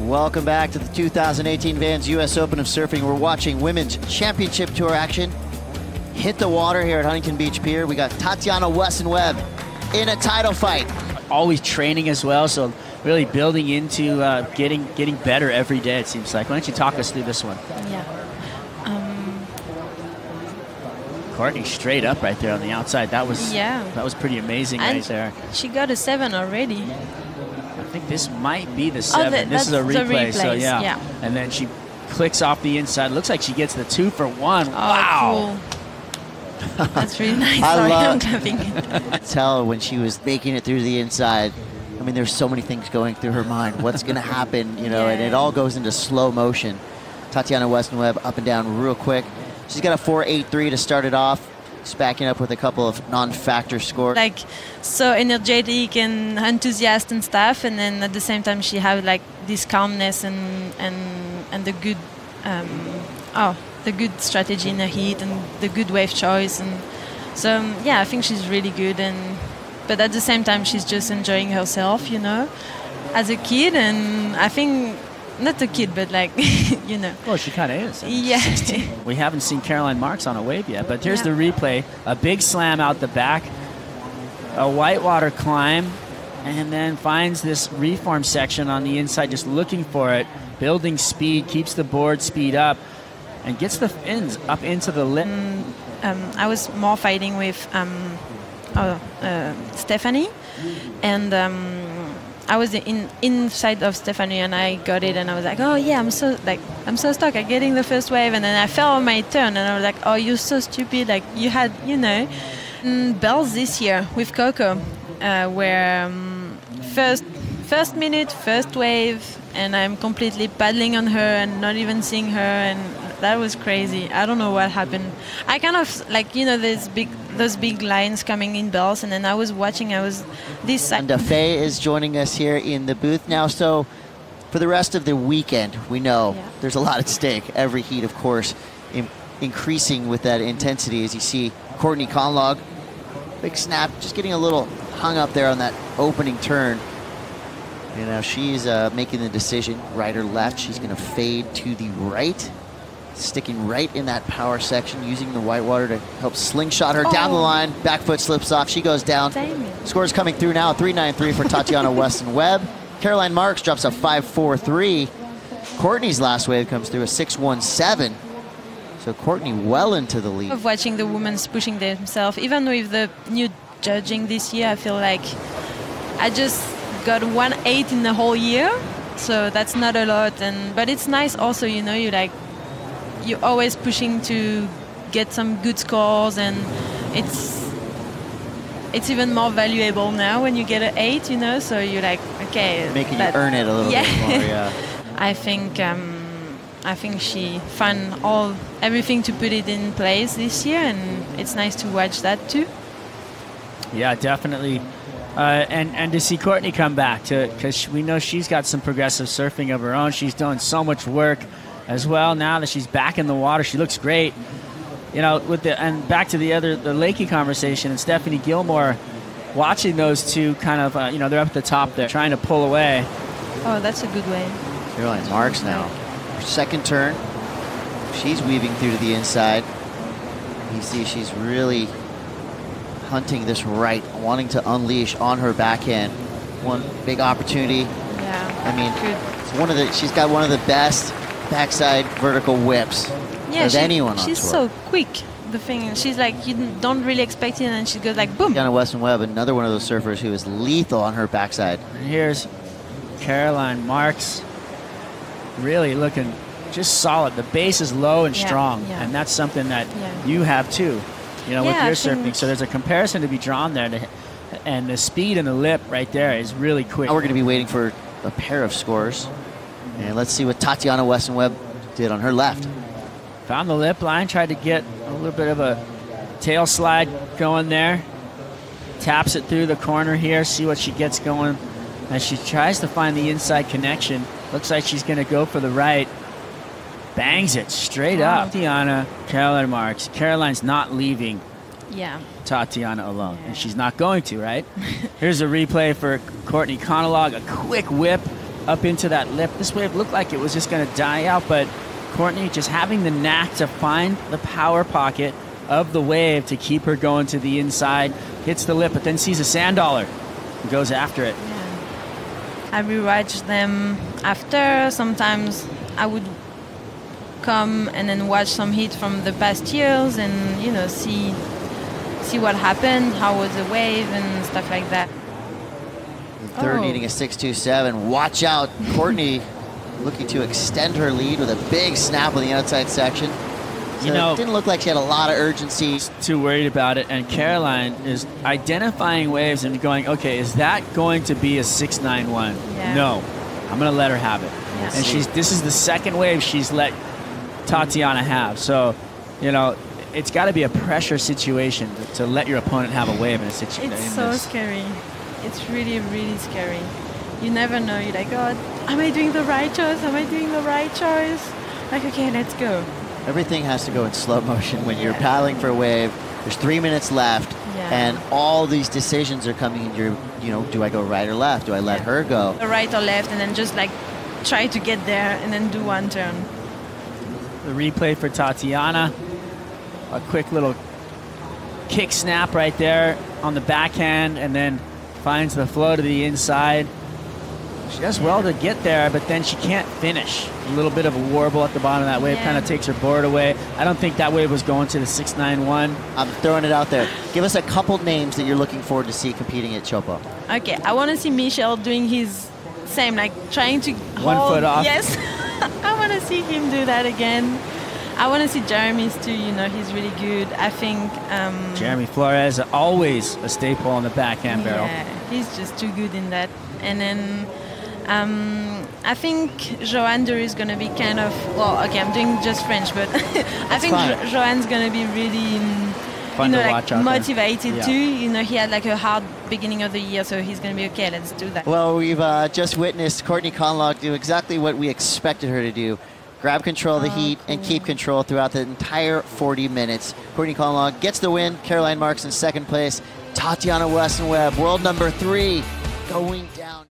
Welcome back to the 2018 Vans U.S. Open of Surfing. We're watching Women's Championship Tour action. Hit the water here at Huntington Beach Pier. We got Tatiana Weston-Webb in a title fight. Always training as well, so really building into getting better every day, it seems like. Why don't you talk us through this one? Yeah. Courtney straight up right there on the outside. That was pretty amazing right there. She got a 7 already. I think this might be the 7. This is a replay, so yeah. And then she clicks off the inside. Looks like she gets the 2 for 1. Oh, wow. Cool. That's really nice. Sorry, I'm clapping. Tell when she was making it through the inside. I mean, there's so many things going through her mind. What's going to happen, you know, and it all goes into slow motion. Tatiana Weston-Webb up and down real quick. She's got a 4.83 to start it off. She's backing up with a couple of non-factor scores. Like, so energetic and enthusiastic and stuff, and then at the same time she had like this calmness and the good the good strategy in the heat and the good wave choice, and so yeah, I think she's really good, but at the same time she's just enjoying herself, you know, as a kid, and I think not a kid, but like, you know. Well, she kind of is. Yeah. 16. We haven't seen Caroline Marks on a wave yet, but here's the replay. A big slam out the back, a whitewater climb, and then finds this reform section on the inside, just looking for it, building speed, keeps the board speed up, and gets the fins up into the lip. I was more fighting with Stephanie, and I was inside of Stephanie, and I got it, and I was like, oh yeah, I'm so stuck at getting the first wave, and then I fell on my turn, and I was like, oh, you're so stupid, like you had, you know. Bells this year with Coco, where first minute, first wave, and I'm completely paddling on her and not even seeing her, and that was crazy. I don't know what happened. I kind of like, you know, those big lines coming in bells, and then I was watching. I was this side. And Faye is joining us here in the booth now. So for the rest of the weekend, we know there's a lot at stake. Every heat, of course, increasing with that intensity. As you see, Courtney Conlogue, big snap, just getting a little hung up there on that opening turn. You know, she's making the decision, right or left. She's going to fade to the right, sticking right in that power section, using the whitewater to help slingshot her down the line. Back foot slips off. She goes down. Scores coming through now. 3.93 for Tatiana Weston-Webb. Caroline Marks drops a 5.43. Courtney's last wave comes through a 6.17. So Courtney well into the lead. Of watching the women pushing themselves, even with the new judging this year, I feel like I just got 1.8 in the whole year, so that's not a lot. But it's nice also, you know, you're always pushing to get some good scores, and it's even more valuable now when you get an 8, you know. So you're like, okay, making you earn it a little bit more. Yeah. I think she found everything to put it in place this year, and it's nice to watch that too. Yeah, definitely. And to see Courtney come back, because we know she's got some progressive surfing of her own. She's doing so much work as well now that she's back in the water. She looks great. You know, and back to the Lakey conversation and Stephanie Gilmore, watching those two kind of, you know, they're up at the top there trying to pull away. Oh, that's a good wave. Caroline Marks now. Her second turn. She's weaving through to the inside. You see she's really hunting this right, wanting to unleash on her backhand. One big opportunity. Yeah. I mean, it's she's got one of the best backside vertical whips of anyone on tour. She's so quick. The thing, she's like, you don't really expect it, and she goes like boom. Tatiana Weston-Webb, another one of those surfers who is lethal on her backside. And here's Caroline Marks, really looking just solid. The base is low and strong, and that's something that you have too, you know, with your surfing. So there's a comparison to be drawn there, and the speed and the lip right there is really quick. Now we're going to be waiting for a pair of scores, and let's see what Tatiana Weston-Webb did on her left. Found the lip line, tried to get a little bit of a tail slide going there. Taps it through the corner here, see what she gets going as she tries to find the inside connection. Looks like she's going to go for the right. Bangs it straight up. Tatiana, Caroline Marks. Caroline's not leaving Tatiana alone, and she's not going to, right? Here's a replay for Courtney Conlogue. A quick whip up into that lip. This wave looked like it was just going to die out, but Courtney just having the knack to find the power pocket of the wave to keep her going to the inside, hits the lip, but then sees a sand dollar and goes after it. Yeah. I rewatched them after. Sometimes I would come and then watch some hits from the past years and, you know, see what happened, how was the wave and stuff like that. Third needing a 6.27. Watch out, Courtney looking to extend her lead with a big snap on the outside section. So you know, it didn't look like she had a lot of urgency. Too worried about it, and Caroline is identifying waves and going, okay, is that going to be a 6.91? Yeah. No, I'm going to let her have it. Yeah. And this is the second wave she's let Tatiana have. So, you know, it's got to be a pressure situation to let your opponent have a wave in a situation. It's so scary. It's really, really scary. You never know. You're like, God, am I doing the right choice? Am I doing the right choice? Like, okay, let's go. Everything has to go in slow motion when you're paddling for a wave. There's 3 minutes left, and all these decisions are coming in your, you know, do I go right or left? Do I let her go? Right or left, and then just like try to get there and then do one turn. The replay for Tatiana. A quick little kick snap right there on the backhand, and then finds the flow to the inside. She does well to get there, but then she can't finish. A little bit of a warble at the bottom of that wave kind of takes her board away. I don't think that wave was going to the 6.91. I'm throwing it out there. Give us a couple names that you're looking forward to see competing at Chopo. Okay, I want to see Michel doing his same, like trying to one foot off. Yes, I want to see him do that again. I want to see Jeremy's too. You know, he's really good. I think Jeremy Flores, always a staple on the backhand barrel. Yeah, he's just too good in that. And then I think Joanne is going to be kind of, well, okay, I'm doing just French, but I think Joanne's going to be really fun, you know, to watch out motivated there. too. You know, he had like a hard beginning of the year, so he's going to be okay. Let's do that. Well, we've just witnessed Courtney Conlogue do exactly what we expected her to do. Grab control of the heat and keep control throughout the entire 40 minutes. Courtney Conlogue gets the win. Caroline Marks in second place. Tatiana Weston-Webb, world number 3, going down.